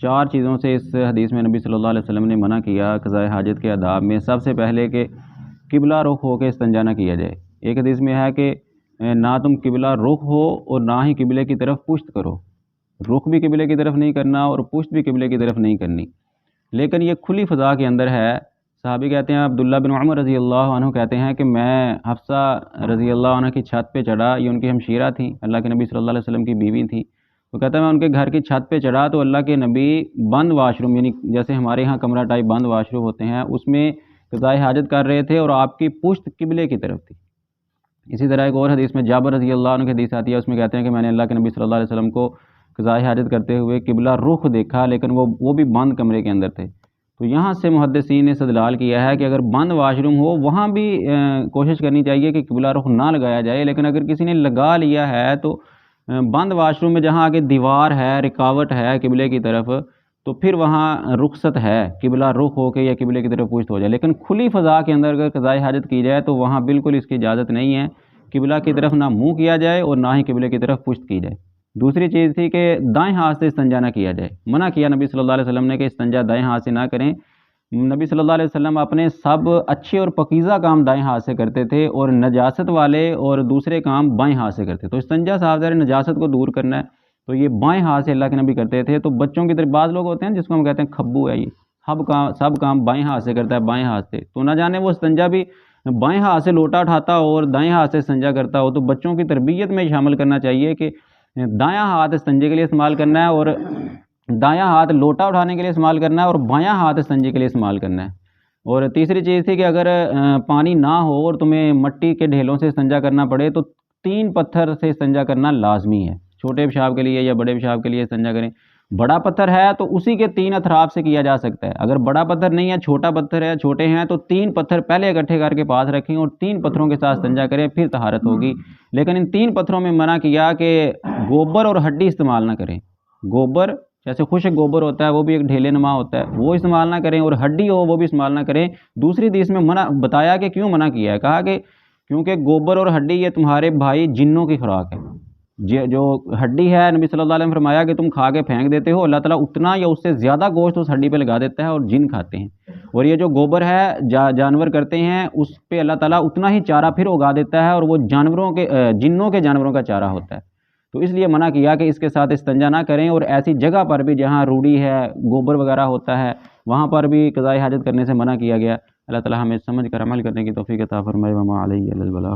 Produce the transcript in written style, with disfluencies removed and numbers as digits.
4 چیزوں سے اس حدیث میں نبی صلی اللہ علیہ وسلم نے منع کیا قضاء حاجت کے آداب میں۔ سب سے پہلے کہ قبلہ رخ ہو کے استنجا نہ کیا جائے۔ ایک حدیث میں ہے کہ نہ تم قبلہ رخ ہو اور نہ ہی قبلے کی طرف پشت کرو، رخ بھی قبلے کی طرف نہیں کرنا اور پشت بھی قبلے کی طرف نہیں کرنی۔ لیکن یہ کھلی فضا کے اندر ہے۔ صحابی کہتے ہیں، عبداللہ بن عمر رضی اللہ عنہ کہتے ہیں کہ میں حفصہ رضی اللہ عنہ کی چھت پہ چڑھا، یہ ان کی ہمشیرہ تھیں، اللہ کے نبی صلی اللہ علیہ وسلم کی بیوی تھیں۔ تو کہتا ہے میں ان کے گھر کی چھت پہ چڑھا تو اللہ کے نبی بند واش روم، یعنی جیسے ہمارے ہاں کمرہ ٹائپ بند واش روم ہوتے ہیں، اس میں قضاء حاجت کر رہے تھے اور آپ کی پشت قبلے کی طرف تھی۔ اسی طرح ایک اور حدیث میں جابر رضی اللہ عنہ کی حدیث آتی ہے، اس میں کہتے ہیں کہ میں نے اللہ کے نبی صلی اللہ علیہ وسلم کو قضاء حاجت کرتے ہوئے قبلہ رخ دیکھا، لیکن وہ بھی بند کمرے کے اندر تھے۔ تو یہاں سے محدثین نے استدلال کیا ہے کہ اگر بند واش روم ہو وہاں بھی کوشش کرنی چاہیے کہ قبلہ رخ نہ لگایا جائے، لیکن اگر کسی نے لگا لیا ہے تو بند واش روم میں جہاں آگے دیوار ہے، رکاوٹ ہے قبلے کی طرف، تو پھر وہاں رخصت ہے قبلہ رخ ہو کے یا قبلے کی طرف پشت ہو جائے۔ لیکن کھلی فضا کے اندر اگر قضاء حاجت کی جائے تو وہاں بالکل اس کی اجازت نہیں ہے، قبلہ کی طرف نہ منہ کیا جائے اور نہ ہی قبلے کی طرف پشت کی جائے۔ دوسری چیز تھی کہ دائیں ہاتھ سے استنجا نہ کیا جائے، منع کیا نبی صلی اللہ علیہ وسلم نے کہ استنجا دائیں ہاتھ سے نہ کریں۔ نبی صلی اللہ علیہ وسلم اپنے سب اچھے اور پاکیزہ کام دائیں ہاتھ سے کرتے تھے اور نجاست والے اور دوسرے کام بائیں ہاتھ سے کرتے۔ تو استنجا صاحب ظاہر نجاست کو دور کرنا ہے تو یہ بائیں ہاتھ سے اللہ کے نبی کرتے تھے۔ تو بچوں کی طرف بعض لوگ ہوتے ہیں جس کو ہم کہتے ہیں کھبو ہے، یہ سب کام بائیں ہاتھ سے کرتا ہے، بائیں ہاتھ سے، تو نہ جانے وہ استنجا بھی بائیں ہاتھ سے لوٹا اٹھاتا اور دائیں ہاتھ سے استنجا کرتا ہو۔ تو بچوں کی تربیت میں شامل کرنا چاہیے کہ دایاں ہاتھ استنجے کے لیے استعمال کرنا ہے اور دایاں ہاتھ لوٹا اٹھانے کے لیے استعمال کرنا ہے اور بایاں ہاتھ استنجے کے لیے استعمال کرنا ہے۔ اور تیسری چیز تھی کہ اگر پانی نہ ہو اور تمہیں مٹی کے ڈھیلوں سے استنجا کرنا پڑے تو 3 پتھر سے استنجا کرنا لازمی ہے۔ چھوٹے پیشاب کے لیے یا بڑے پیشاب کے لیے استنجا کریں۔ بڑا پتھر ہے تو اسی کے 3 اطراف سے کیا جا سکتا ہے۔ اگر بڑا پتھر نہیں ہے، چھوٹا پتھر ہے، چھوٹے ہیں تو 3 پتھر پہلے اکٹھے کر کے پاس رکھیں اور 3 پتھروں کے ساتھ استنجا کریں، پھر طہارت ہوگی۔ لیکن ان 3 پتھروں میں منع کیا کہ گوبر اور ہڈی استعمال نہ کریں۔ گوبر جیسے خشک گوبر ہوتا ہے وہ بھی ایک ڈھیلے نما ہوتا ہے، وہ استعمال نہ کریں، اور ہڈی ہو وہ بھی استعمال نہ کریں۔ دوسری حدیث میں منع بتایا کہ کیوں منع کیا ہے، کہا کہ کیونکہ گوبر اور ہڈی یہ تمہارے بھائی جنوں کی خوراک ہے۔ جو ہڈی ہے، نبی صلی اللہ علیہ وسلم فرمایا کہ تم کھا کے پھینک دیتے ہو، اللہ تعالیٰ اتنا یا اس سے زیادہ گوشت اس ہڈی پہ لگا دیتا ہے اور جن کھاتے ہیں۔ اور یہ جو گوبر ہے جانور کرتے ہیں، اس پہ اللہ تعالیٰ اتنا ہی چارہ پھر اگا دیتا ہے اور وہ جنوں کے جانوروں کا چارہ ہوتا ہے۔ تو اس لیے منع کیا کہ اس کے ساتھ استنجا نہ کریں، اور ایسی جگہ پر بھی جہاں روڑی ہے، گوبر وغیرہ ہوتا ہے، وہاں پر بھی قضاء حاجت کرنے سے منع کیا گیا۔ اللہ تعالیٰ ہمیں سمجھ کر عمل کرنے کی توفیق عطا فرمائے۔ وما علیہ الا البلاغ۔